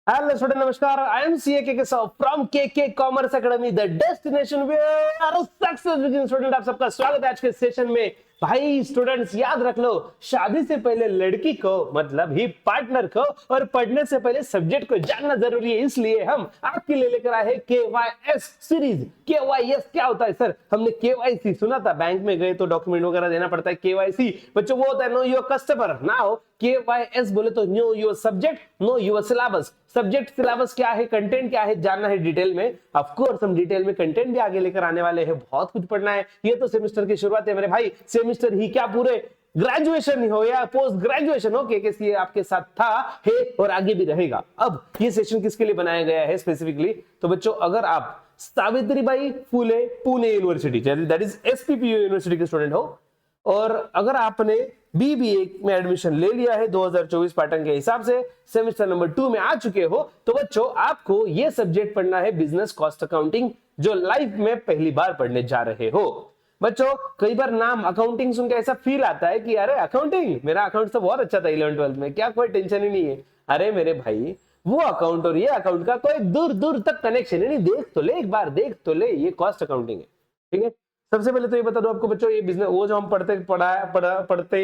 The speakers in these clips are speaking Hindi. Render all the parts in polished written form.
Hello student, namaskar. I am CA KK Saw from KK Commerce Academy, the destination where success begins. Student, आप सबका स्वागत है आज के सेशन में। भाई स्टूडेंट्स याद रख लो, शादी से पहले लड़की को मतलब ही पार्टनर को और पढ़ने से पहले सब्जेक्ट को जानना जरूरी है। इसलिए हम आपके लिए लेकर आए हैं KYS सीरीज। KYS क्या होता है सर? हमने KYC सुना था, बैंक में गए तो डॉक्यूमेंट वगैरह देना पड़ता है। KYC बच्चों वो होता है know your customer. Now KYS बोले तो know your subject, know your syllabus. Subject syllabus क्या है, कंटेंट क्या है, जानना है डिटेल में। ऑफ कोर्स हम डिटेल में कंटेंट भी आगे लेकर आने वाले हैं, बहुत कुछ पढ़ना है। ये तो सेमेस्टर की शुरुआत है मेरे भाई, सेमेस्टर ही क्या पूरे ग्रेजुएशन हो या पोस्ट ग्रेजुएशन हो, KKCA आपके साथ था, है और आगे भी रहेगा। अब ये सेशन किसके लिए बनाया गया है स्पेसिफिकली? तो बच्चों अगर आप Savitribai Phule Pune university that is SPPU university के स्टूडेंट हो और अगर आपने BBA में एडमिशन ले लिया है 2024 पैटर्न के हिसाब से, सेमेस्टर नंबर 2 में आ चुके हो, तो बच्चों आपको यह सब्जेक्ट पढ़ना है बिजनेस कॉस्ट अकाउंटिंग, जो लाइफ में पहली बार पढ़ने जा रहे हो। बच्चों कई बार नाम अकाउंटिंग सुनकर ऐसा फील आता है कि अरे अकाउंटिंग, मेरा अकाउंट तो बहुत अच्छा था 11th-12th में, क्या कोई टेंशन ही नहीं है। अरे मेरे भाई, वो अकाउंट और ये अकाउंट का कोई दूर दूर तक कनेक्शन ही नहीं। देख तो ले, एक बार देख तो ले, ये कॉस्ट अकाउंटिंग है। ठीक है, सबसे पहले तो ये बता दो आपको बच्चों, ये बिजनेस वो जो हम पढ़ते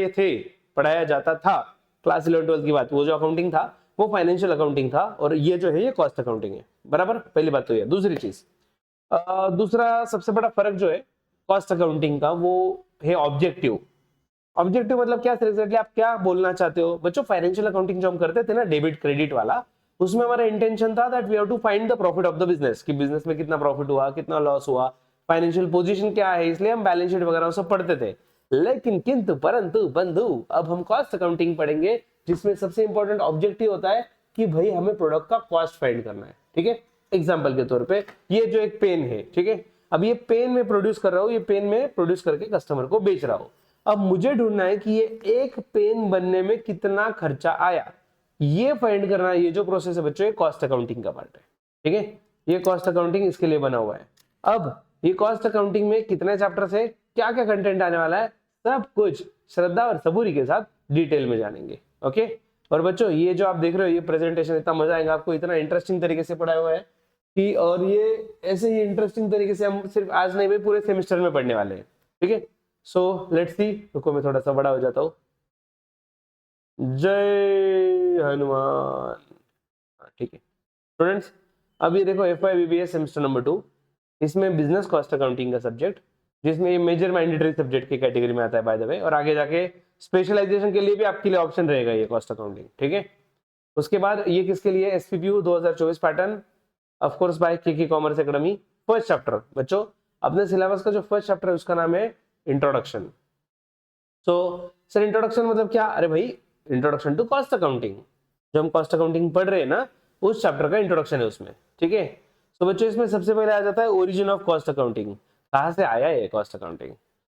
थे, पढ़ाया जाता था क्लास 11-12 की बात, वो जो अकाउंटिंग था वो फाइनेंशियल अकाउंटिंग था और ये जो है ये कॉस्ट अकाउंटिंग है। बराबर, पहली बात तो ये। दूसरी चीज, दूसरा सबसे बड़ा फर्क जो है कॉस्ट अकाउंटिंग का, वो है ऑब्जेक्टिव। ऑब्जेक्टिव मतलब क्या सर, एग्जैक्टली आप क्या बोलना चाहते हो? बच्चों फाइनेंशियल अकाउंटिंग जो हम करते थे ना, डेबिट क्रेडिट वाला, उसमें हमारा इंटेंशन था that we have to find the profit of the business, कि बिजनेस में कितना प्रॉफिट हुआ, कितना लॉस हुआ, फाइनेंशियल पोजीशन क्या है, इसलिए हम बैलेंस शीट वगैरह सब पढ़ते थे। लेकिन किंतु परंतु बंधु, अब हम कॉस्ट अकाउंटिंग पढ़ेंगे, जिसमें सबसे इंपॉर्टेंट ऑब्जेक्टिव होता है कि भाई हमें प्रोडक्ट का कॉस्ट फाइंड करना है। ठीक है, एग्जाम्पल के तौर पे ये जो एक पेन है, ठीक है, अब ये पेन में प्रोड्यूस कर रहा हूं, ये पेन में प्रोड्यूस करके कस्टमर को बेच रहा हूं। अब मुझे ढूंढना है कि ये एक पेन बनने में कितना खर्चा आया, ये फाइंड करना। ये जो प्रोसेस है बच्चों, ये कॉस्ट अकाउंटिंग का पार्ट है। ठीक है, ये कॉस्ट अकाउंटिंग इसके लिए बना हुआ है। अब ये कॉस्ट अकाउंटिंग में कितने चैप्टर्स है, क्या क्या कंटेंट आने वाला है, सब कुछ श्रद्धा और सबूरी के साथ डिटेल में जानेंगे। ओके, और बच्चों ये जो आप देख रहे हो, ये प्रेजेंटेशन इतना मजा आएगा आपको, इतना इंटरेस्टिंग तरीके से पढ़ाया हुआ है कि, और ये ऐसे ही इंटरेस्टिंग तरीके से हम सिर्फ आज नहीं भाई पूरे सेमेस्टर में पढ़ने वाले हैं। ठीक है, सो लेट्स सी। रुको मैं थोड़ा सा बड़ा हो जाता हूँ। जय हनुमान। ठीक है स्टूडेंट्स, अब ये देखो FY BBA सेमेस्टर नंबर 2, इसमें बिजनेस कॉस्ट अकाउंटिंग का सब्जेक्ट, जिसमें ये मेजर मैंडेटरी सब्जेक्ट की कैटेगरी में आता है बाय द वे, और आगे जाके स्पेशलाइजेशन के लिए भी आपके लिए ऑप्शन रहेगा ये कॉस्ट अकाउंटिंग। ठीक है, उसके बाद ये किसके लिए, SPPU 2024 pattern, of course by KK commerce academy. First chapter बच्चों, अपने सिलेबस का जो फर्स्ट चैप्टर है उसका नाम है इंट्रोडक्शन। सो सर इंट्रोडक्शन मतलब क्या? अरे भाई, इंट्रोडक्शन टू कॉस्ट अकाउंटिंग, जो हम कॉस्ट अकाउंटिंग पढ़ रहे हैं ना, उस चैप्टर का इंट्रोडक्शन है उसमें। ठीक है, तो बच्चों इसमें सबसे पहले आ जाता है ओरिजिन ऑफ कॉस्ट अकाउंटिंग, कहाँ से आया है कॉस्ट अकाउंटिंग।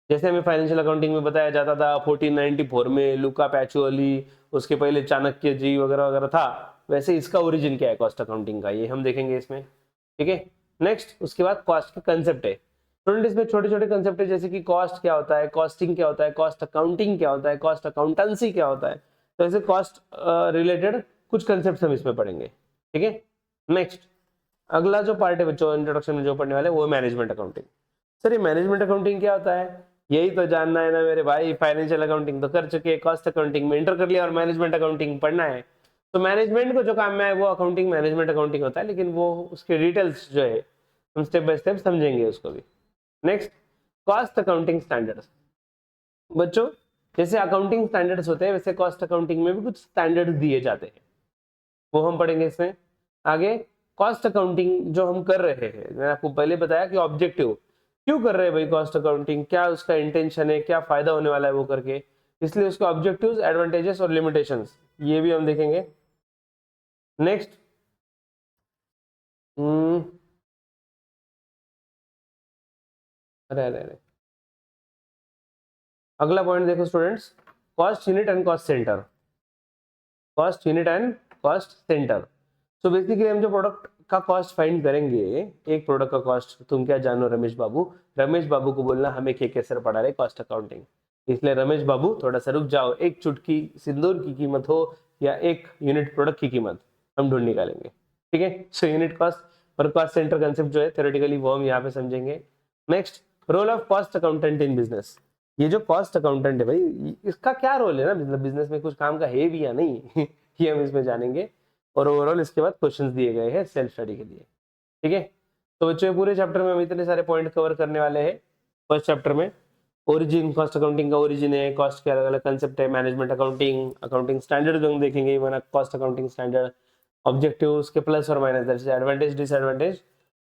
जैसे हमें फाइनेंशियल अकाउंटिंग में बताया जाता था 1494 में लुका पैचुअली, उसके पहले चाणक्य जी वगैरह वगैरह था, वैसे इसका ओरिजिन क्या है कॉस्ट अकाउंटिंग का, ये हम देखेंगे इसमें। ठीक है, नेक्स्ट उसके बाद कॉस्ट के कंसेप्ट है स्टूडेंट, इसमें छोटे छोटे कंसेप्ट है, जैसे कि कॉस्ट क्या होता है, कॉस्टिंग क्या होता है, कॉस्ट अकाउंटिंग क्या होता है, कॉस्ट अकाउंटेंसी क्या होता है। तो ऐसे कॉस्ट रिलेटेड कुछ कंसेप्ट हम इसमें पढ़ेंगे। ठीक है, नेक्स्ट अगला जो पार्ट है बच्चों इंट्रोडक्शन में जो पढ़ने वाले, वो है मैनेजमेंट अकाउंटिंग। सर ये मैनेजमेंट अकाउंटिंग क्या होता है, यही तो जानना है ना मेरे भाई। फाइनेंशियल अकाउंटिंग तो कर चुके, कॉस्ट अकाउंटिंग में इंटर कर लिया और मैनेजमेंट अकाउंटिंग पढ़ना है। तो मैनेजमेंट को जो काम में है वो अकाउंटिंग मैनेजमेंट अकाउंटिंग होता है, लेकिन वो उसके डिटेल्स जो है हम स्टेप बाय स्टेप समझेंगे उसको भी। Next, cost accounting standards. बच्चों जैसे अकाउंटिंग स्टैंडर्ड्स होते हैं, वैसे कॉस्ट अकाउंटिंग में भी कुछ स्टैंडर्ड्स दिए जाते हैं, वो हम पढ़ेंगे इसमें आगे। कॉस्ट अकाउंटिंग जो हम कर रहे हैं, मैंने आपको पहले बताया कि ऑब्जेक्टिव क्यों कर रहे हैं भाई कॉस्ट अकाउंटिंग, क्या उसका इंटेंशन है, क्या फायदा होने वाला है वो करके, इसलिए उसके ऑब्जेक्टिव्स, एडवांटेजेस और लिमिटेशंस, ये भी हम देखेंगे। नेक्स्ट, अरे अरे अरे, अगला पॉइंट देखो students, cost unit and cost centre. Cost unit and cost centre, so basically हम जो प्रोडक्ट का कॉस्ट फाइंड करेंगे, एक प्रोडक्ट का कॉस्ट, तुम क्या जानो रमेश बाबू, रमेश बाबू को बोलना हमें KK सर पढ़ा रहे कॉस्ट अकाउंटिंग, इसलिए रमेश बाबू थोड़ा सा रुक जाओ, एक चुटकी सिंदूर की कीमत हो या एक यूनिट प्रोडक्ट की कीमत, हम ढूंढ निकालेंगे। ठीक है, सो यूनिट कॉस्ट और कॉस्ट सेंटर कंसेप्ट जो है थ्योरेटिकली वो हम यहाँ पे समझेंगे। Next, role of cost accountant in business. ये जो कॉस्ट अकाउंटेंट है भाई, इसका क्या रोल है ना, मतलब बिजनेस में कुछ काम का है भी या नहीं ये हम इसमें जानेंगे। और ओवरऑल इसके बाद क्वेश्चंस दिए गए हैं सेल्फ स्टडी के लिए। ठीक है, तो बच्चों पूरे चैप्टर में हम इतने सारे पॉइंट कवर करने वाले हैं। फर्स्ट चैप्टर में ओरिजिन, कॉस्ट अकाउंटिंग का ओरिजिन है, कॉस्ट के अलग अलग कंसेप्ट है, मैनेजमेंट अकाउंटिंग, अकाउंटिंग स्टैंडर्ड जो हम देखेंगे, even cost accounting standard, objectives के प्लस और minus, that is advantage disadvantage,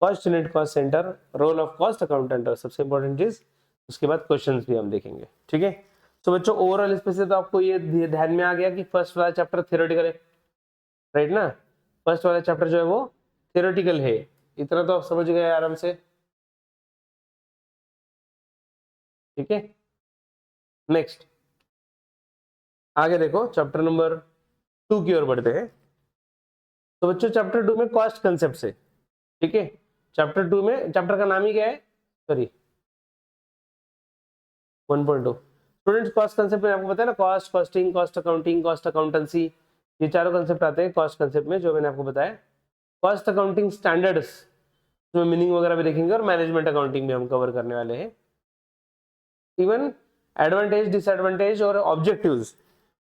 cost unit, cost centre, role of cost accountant और सबसे इंपॉर्टेंट चीज उसके बाद क्वेश्चंस भी हम देखेंगे। ठीक है, तो बच्चों ओवरऑल इसमें से तो आपको ये ध्यान में आ गया कि फर्स्ट वाला चैप्टर थ्योरेटिकल है, राइट ना। फर्स्ट वाला चैप्टर जो है वो थ्योरेटिकल है, इतना तो आप समझ गए आराम से। ठीक है, नेक्स्ट आगे देखो चैप्टर नंबर 2 की ओर बढ़ते हैं। तो बच्चों चैप्टर 2 में कॉस्ट कंसेप्ट से, ठीक है, चैप्टर 2 में, चैप्टर का नाम ही क्या है, सॉरी 1.2 स्टूडेंट्स, कॉस्ट कंसेप्ट में आपको पता है ना, cost, costing, cost accounting, cost accountancy, ये चारों कंसेप्ट आते हैं कॉस्ट कंसेप्ट में, जो मैंने आपको बताया। कॉस्ट अकाउंटिंग स्टैंडर्ड्स, उसमें मीनिंग वगैरह भी देखेंगे, और मैनेजमेंट अकाउंटिंग भी हम कवर करने वाले हैं। इवन एडवांटेज, डिसएडवांटेज और ऑब्जेक्टिव्स,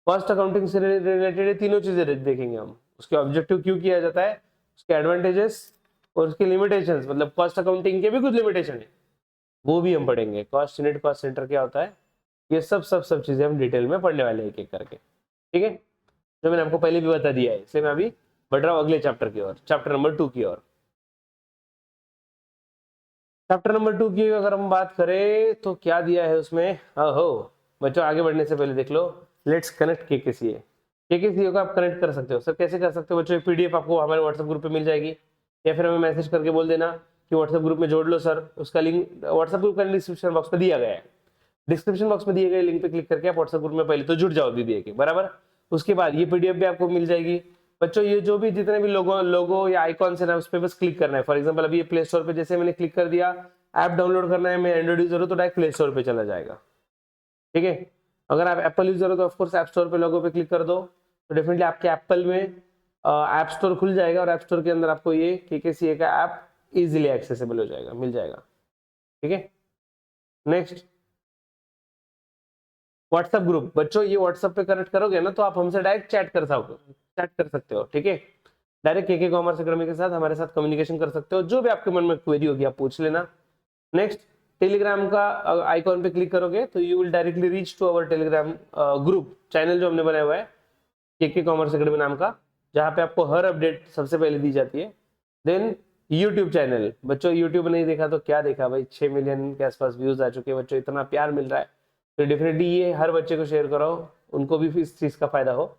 कॉस्ट अकाउंटिंग से रिलेटेड तीनों चीजें देखेंगे हम। उसके ऑब्जेक्टिव क्यों किया जाता है, उसके एडवांटेजेस और उसके लिमिटेशंस, मतलब कॉस्ट अकाउंटिंग के भी कुछ लिमिटेशन है, वो भी हम पढ़ेंगे। कॉस्ट यूनिट, कॉस्ट सेंटर क्या होता है, ये सब चीजें हम डिटेल में पढ़ने वाले हैं एक एक करके। ठीक है, जो मैंने आपको पहले भी बता दिया है, इसलिए मैं अभी बढ़ रहा हूँ अगले चैप्टर की ओर, चैप्टर नंबर 2 की ओर। चैप्टर नंबर 2 की अगर हम बात करें तो क्या दिया है उसमें, हो बच्चों आगे बढ़ने से पहले देख लो, लेट्स कनेक्ट केकेसीए। केकेसीए को आप कनेक्ट कर सकते हो सर, कैसे कर सकते हो बच्चों, पीडीएफ आपको हमारे व्हाट्सएप ग्रुप पे मिल जाएगी, या फिर हमें मैसेज करके बोल देना कि व्हाट्सएप ग्रुप में जोड़ लो सर। उसका लिंक व्हाट्सएप ग्रुप का डिस्क्रिप्शन बॉक्स में दिया गया है, डिस्क्रिप्शन बॉक्स में दिए गए लिंक पे क्लिक करके आप व्हाट्सएप ग्रुप में पहले तो जुड़ जाओ दीदी के बराबर। उसके बाद ये पीडीएफ भी आपको मिल जाएगी बच्चों। ये जो भी जितने भी लोगो या आइकॉन है ना, उस पर बस क्लिक करना है। फॉर एग्जांपल अभी ये प्ले स्टोर पे जैसे मैंने क्लिक कर दिया, ऐप डाउनलोड करना है, मैं एंड्रॉइड यूजर हूँ तो डायरेक्ट प्ले स्टोर पे चला जाएगा। ठीक है, अगर आप एप्पल यूजर हो तो ऑफकोर्स ऐप स्टोर पे लोगो पे क्लिक कर दो, तो डेफिनेटली आपके एप्पल में ऐप स्टोर खुल जाएगा, और ऐप स्टोर के अंदर आपको ये केकेसीए का ऐप इजीली एक्सेसिबल हो जाएगा, मिल जाएगा। ठीक है, नेक्स्ट व्हाट्सएप ग्रुप, बच्चों ये व्हाट्सएप पे कनेक्ट करोगे ना तो आप हमसे डायरेक्ट चैट कर सकते हो। ठीक है, डायरेक्ट केके कॉमर्स एकेडमी के साथ हमारे साथ कम्युनिकेशन कर सकते हो, जो भी आपके मन में क्वेरी होगी आप पूछ लेना। नेक्स्ट, टेलीग्राम का आइकॉन पे क्लिक करोगे तो you will directly reach to our Telegram group channel जो हमने बनाया हुआ है केके कॉमर्स एकेडमी नाम का, जहाँ पे आपको हर अपडेट सबसे पहले दी जाती है। देन यूट्यूब चैनल, बच्चों यूट्यूब नहीं देखा तो क्या देखा भाई, 6 मिलियन के आसपास व्यूज आ चुके हैं बच्चों, इतना प्यार मिल रहा है, तो डेफिनेटली ये हर बच्चे को शेयर करो, उनको भी इस चीज का फायदा हो।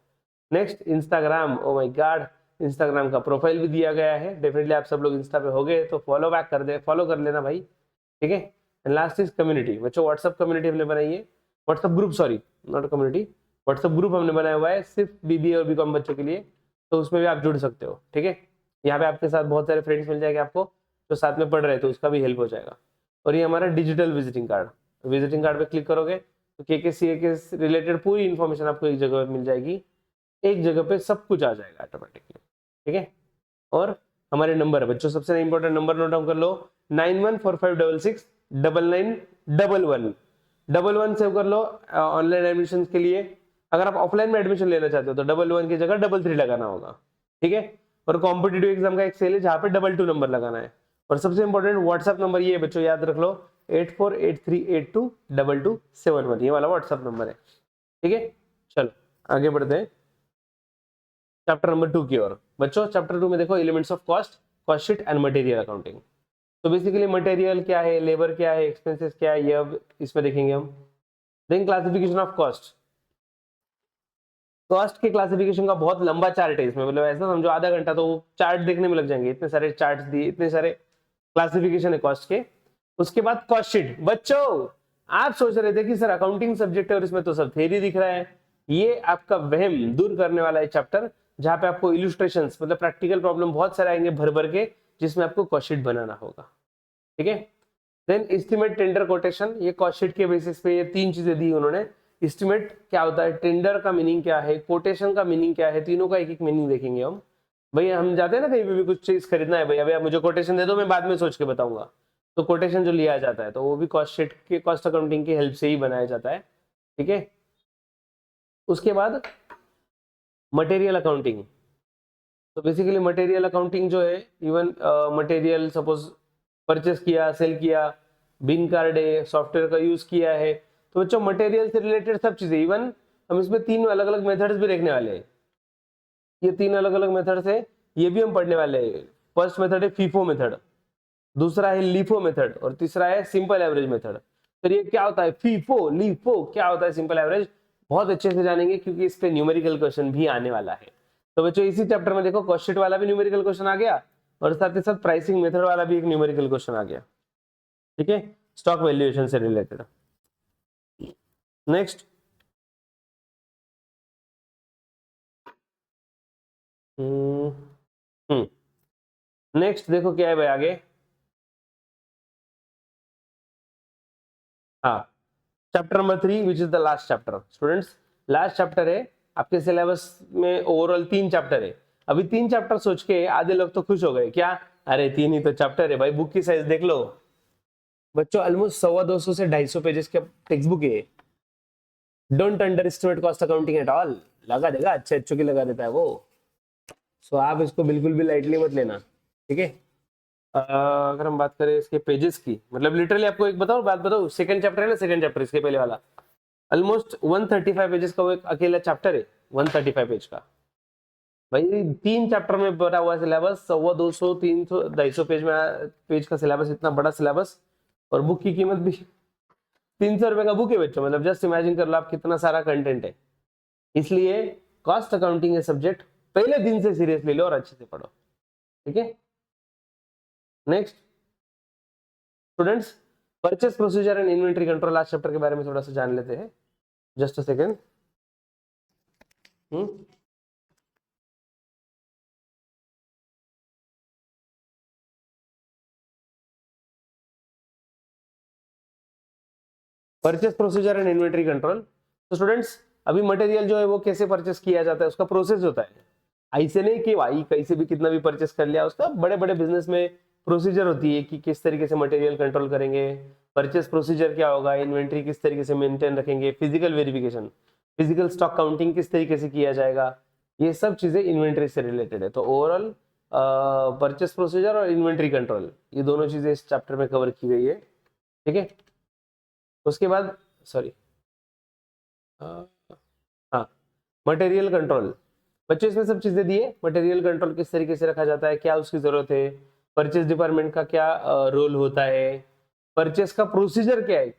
Next Instagram, oh my God, Instagram का प्रोफाइल भी दिया गया है, डेफिनेटली आप सब लोग इंस्टा पे हो गए तो फॉलो कर लेना भाई। ठीक है, एंड लास्ट इज कम्युनिटी, बच्चों व्हाट्सएप कम्युनिटी हमने बनाई है, WhatsApp group, sorry not community, WhatsApp group हमने बनाया हुआ है सिर्फ बीबीए और बीकॉम बच्चों के लिए, तो उसमें भी आप जुड़ सकते हो। ठीक है, यहाँ पे आपके साथ बहुत सारे फ्रेंड्स मिल जाएंगे आपको जो साथ में पढ़ रहे थे, उसका भी हेल्प हो जाएगा। और ये हमारा डिजिटल विजिटिंग कार्ड पे क्लिक करोगे तो केकेसीए के रिलेटेड पूरी इंफॉर्मेशन आपको एक जगह मिल जाएगी, एक जगह पे सब कुछ आ जाएगा ऑटोमेटिकली। ठीक है, और हमारे नंबर बच्चों, सबसे इंपॉर्टेंट नंबर नोट डाउन कर लो, 9145669911 सेव कर लो ऑनलाइन एडमिशन के लिए। अगर आप ऑफलाइन में एडमिशन लेना चाहते हो तो 11 की जगह 33 लगाना होगा। ठीक है, और कॉम्पिटेटिव एग्जाम का एक सेल है जहाँ पे 22 नंबर लगाना है। और सबसे इंपॉर्टेंट व्हाट्सएप नंबर ये बच्चों याद रख लो, 8483822271, ये वाला व्हाट्सएप नंबर है। ठीक है, चलो आगे बढ़ते हैं चैप्टर नंबर 2 की ओर। बच्चों चैप्टर 2 में देखो elements of cost, cost sheet and material accounting. तो बेसिकली मटेरियल क्या है, लेबर क्या है, एक्सपेंसेस क्या है, ये अब इसमें देखेंगे हम। Then classification of cost, cost के क्लासिफिकेशन का बहुत लंबा चार्ट है इसमें, मतलब ऐसा समझो आधा घंटा तो चार्ट देखने में लग जाएंगे, इतने सारे चार्ट्स दिए, इतने सारे क्लासिफिकेशन है कॉस्ट के। उसके बाद कॉस्ट शीट, बच्चों आप सोच रहे थे कि सर अकाउंटिंग सब्जेक्ट है और इसमें तो सब थ्योरी दिख रहा है, ये आपका वहम दूर करने वाला है चैप्टर, जहां पे आपको इलस्ट्रेशंस मतलब प्रैक्टिकल प्रॉब्लम बहुत सारे आएंगे भर भर के, जिसमें आपको कॉस्ट शीट बनाना होगा। ठीक है, देन एस्टिमेट, टेंडर, कोटेशन, ये कॉस्ट शीट के बेसिस पे ये तीन चीजें दी उन्होंने। एस्टिमेट क्या होता है, टेंडर का मीनिंग क्या है, कोटेशन का मीनिंग क्या है, तीनों का एक एक मीनिंग देखेंगे हम। भाई हम जाते हैं ना कहीं पे भी कुछ चीज खरीदना है, भाई अभी आप मुझे कोटेशन दे दो, मैं बाद में सोच के बताऊंगा। तो कोटेशन जो लिया जाता है तो वो भी कॉस्ट शीट के कॉस्ट अकाउंटिंग की हेल्प से ही बनाया जाता है। ठीक है, उसके बाद मटेरियल अकाउंटिंग। तो बेसिकली मटेरियल अकाउंटिंग जो है, इवन मटेरियल सपोज परचेस किया, सेल किया, बिन कार्ड है, सॉफ्टवेयर का यूज किया है, तो बच्चों मटेरियल से रिलेटेड सब चीजें, इवन हम इसमें 3 अलग अलग मेथड्स भी देखने वाले हैं। ये 3 अलग अलग मेथड्स है, ये भी हम पढ़ने वाले हैं। फर्स्ट मेथड है फीफो मेथड, दूसरा है लीफो मेथड, और तीसरा है सिंपल एवरेज मेथड। तो ये क्या होता है फीफो लीफो, क्या होता है सिंपल एवरेज, बहुत अच्छे से जानेंगे क्योंकि इस पे न्यूमेरिकल क्वेश्चन भी आने वाला है। तो बच्चों इसी चैप्टर में देखो कॉस्ट शीट वाला भी न्यूमेरिकल क्वेश्चन आ गया, और साथ ही साथ प्राइसिंग मेथड वाला भी एक न्यूमेरिकल क्वेश्चन आ गया। ठीक है, स्टॉक वैल्यूएशन से रिलेटेड। नेक्स्ट, नेक्स्ट देखो क्या है भाई आगे। हाँ, chapter number 3 which is the last chapter. Students last chapter है आपके सिलेबस में, ओवरऑल 3 चैप्टर है। अभी 3 चैप्टर सोच के आधे लोग तो खुश हो गए, क्या अरे 3 ही तो चैप्टर है भाई, बुक की साइज देख लो बच्चों, ऑलमोस्ट 125 से 250 पेजेस के टेक्स्ट बुक है। Don't under estimate cost accounting at all, लगा देगा, अच्छे अच्छों की लगा देता है वो। सो आप इसको बिल्कुल भी लाइटली मत लेना। ठीक है, अगर हम बात करें इसके पेजेस की, मतलब लिटरली आपको एक बताओ बात बताओ, सेकंड चैप्टर है ना, सेकंड चैप्टर इसके पहले वाला ऑलमोस्ट 135 पेजेस का वो एक अकेला चैप्टर है, 135 पेज का। भाई 3 चैप्टर में भरा हुआ सिलेबस, 125 300 250 पेज में, पेज का सिलेबस, इतना बड़ा सिलेबस, और बुक की कीमत भी 300 रुपए का बुक है बच्चों। मतलब जस्ट इमेजिन कर लो आप कितना सारा कंटेंट है। इसलिए कॉस्ट अकाउंटिंग है सब्जेक्ट, पहले दिन से सीरियसली लो और अच्छे से पढ़ो। ठीक है, next students, purchase procedure and inventory control last chapter के बारे में थोड़ा सा जान लेते हैं। Just a second. Purchase procedure and inventory control. तो स्टूडेंट्स अभी मटेरियल जो है वो कैसे परचेस किया जाता है, उसका प्रोसेस होता है। ऐसे नहीं कि भाई कहीं से भी कितना भी परचेस कर लिया, उसका बड़े बड़े बिजनेस में प्रोसीजर होती है कि किस तरीके से मटेरियल कंट्रोल करेंगे, परचेस प्रोसीजर क्या होगा, इन्वेंट्री किस तरीके से मेंटेन रखेंगे, physical verification, physical stock counting किस तरीके से किया जाएगा, ये सब चीजें इन्वेंट्री से रिलेटेड है। तो ओवरऑल परचेस प्रोसीजर और इन्वेंट्री कंट्रोल, ये दोनों चीजें इस चैप्टर में कवर की गई है। ठीक है, उसके बाद सॉरी, हाँ, मटेरियल कंट्रोल। बच्चों इसमें सब चीजें दी है, मटेरियल कंट्रोल किस तरीके से रखा जाता है, क्या उसकी जरूरत है, परचेस डिपार्टमेंट का क्या रोल होता है, परचेस का प्रोसीजर क्या है,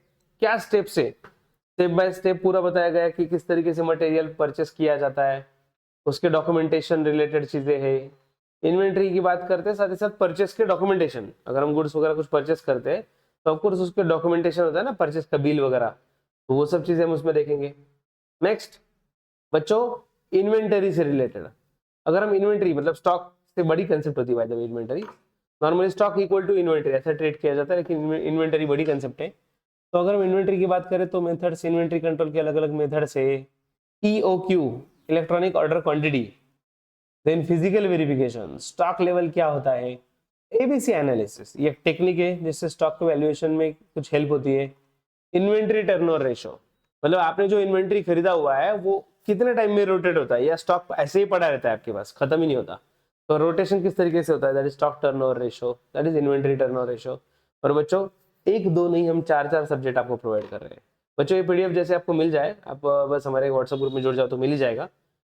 क्या स्टेप्स है, स्टेप बाय स्टेप पूरा बताया गया कि किस तरीके से मटेरियल परचेस किया जाता है, उसके डॉक्यूमेंटेशन रिलेटेड चीजें है। इन्वेंट्री की बात करते हैं, साथ ही साथ परचेस के डॉक्यूमेंटेशन, अगर हम गुड्स वगैरह कुछ परचेस करते हैं तो ऑफकोर्स उसके डॉक्यूमेंटेशन होता है ना, परचेस का बिल वगैरह, तो वो सब चीजें हम उसमें देखेंगे। नेक्स्ट बच्चों, इन्वेंटरी से रिलेटेड, अगर हम इन्वेंटरी मतलब स्टॉक से बड़ी कंसेप्ट होती है inventory, normally stock equal to inventory ऐसा ट्रेड किया जाता है, लेकिन इन्वेंटरी बड़ी कंसेप्ट है। तो अगर हम इन्वेंटरी की बात करें तो मेथड्स, इन्वेंटरी कंट्रोल के अलग अलग मेथड्स है। EOQ, electronic order quantity, then physical verification, stock level क्या होता है, ABC एनालिसिस, ये टेक्निक है जिससे स्टॉक के वैल्यूएशन में कुछ हेल्प होती है। इन्वेंटरी टर्नओवर रेशो, मतलब आपने जो इन्वेंटरी खरीदा हुआ है वो कितने टाइम में रोटेट होता है, या स्टॉक ऐसे ही पड़ा रहता है आपके पास, खत्म ही नहीं होता, तो रोटेशन किस तरीके से होता है, that is stock turnover ratio, that is inventory turnover ratio. और बच्चों एक दो नहीं, हम 4 सब्जेक्ट आपको प्रोवाइड कर रहे हैं। बच्चों ये PDF जैसे आपको मिल जाए, आप बस हमारे व्हाट्सएप ग्रुप में जुड़ जाओ तो मिल ही जाएगा।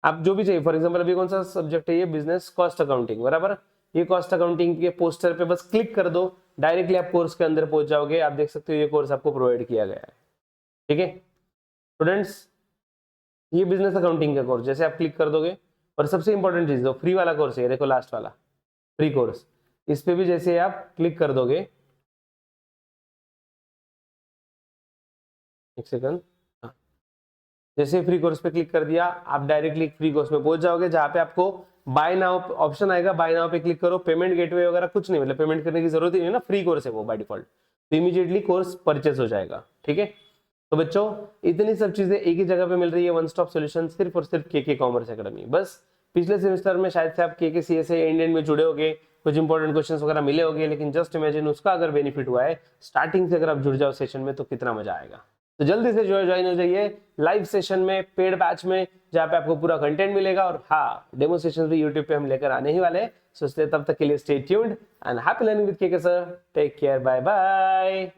आप जो भी चाहिए, फॉर एग्जाम्पल अभी कौन सा सब्जेक्ट है, ये बिजनेस कॉस्ट अकाउंटिंग, बराबर, ये कॉस्ट अकाउंटिंग के पोस्टर पे बस क्लिक कर दो, डायरेक्टली आप कोर्स के अंदर पहुंच जाओगे। आप देख सकते हो ये कोर्स आपको प्रोवाइड किया गया है। ठीक है स्टूडेंट्स, ये बिजनेस अकाउंटिंग का कोर्स जैसे आप क्लिक कर दोगे, और सबसे इंपॉर्टेंट चीज, जो फ्री वाला कोर्स है, देखो लास्ट वाला फ्री कोर्स, इस पे भी जैसे आप क्लिक कर दोगे, एक सेकंड, हाँ, जैसे फ्री कोर्स पे क्लिक कर दिया, आप डायरेक्टली फ्री कोर्स में पहुंच जाओगे, जहां पे आपको बाय नाउ ऑप्शन आएगा, बाय नाउ पे क्लिक करो, पेमेंट गेटवे वगैरह कुछ नहीं, मतलब पेमेंट करने की जरूरत ही नहीं है ना, फ्री कोर्स है वो बाय डिफॉल्ट, तो इमीडिएटली कोर्स परचेस हो जाएगा। ठीक है, तो बच्चों इतनी सब चीजें एक ही जगह पे मिल रही है, वन स्टॉप सॉल्यूशन, सिर्फ और सिर्फ KK कॉमर्स एकेडमी। बस पिछले सेमेस्टर में शायद से आप के सी एस इंडियन में जुड़े होगे, कुछ इंपॉर्टेंट क्वेश्चंस वगैरह मिले होंगे, लेकिन जस्ट इमेजिन उसका अगर बेनिफिट हुआ है स्टार्टिंग से, अगर आप जुड़ जाओ सेशन में तो कितना मजा आएगा। तो जल्दी से ज्वाइन हो जाइए लाइव सेशन में, पेड बैच में, जहाँ पे आपको पूरा कंटेंट मिलेगा। और हाँ, डेमो सेशन भी यूट्यूब पे हम लेकर आने ही वाले हैं। सो तब तक के लिए stay tuned and happy learning with K K sir. Take care, bye bye.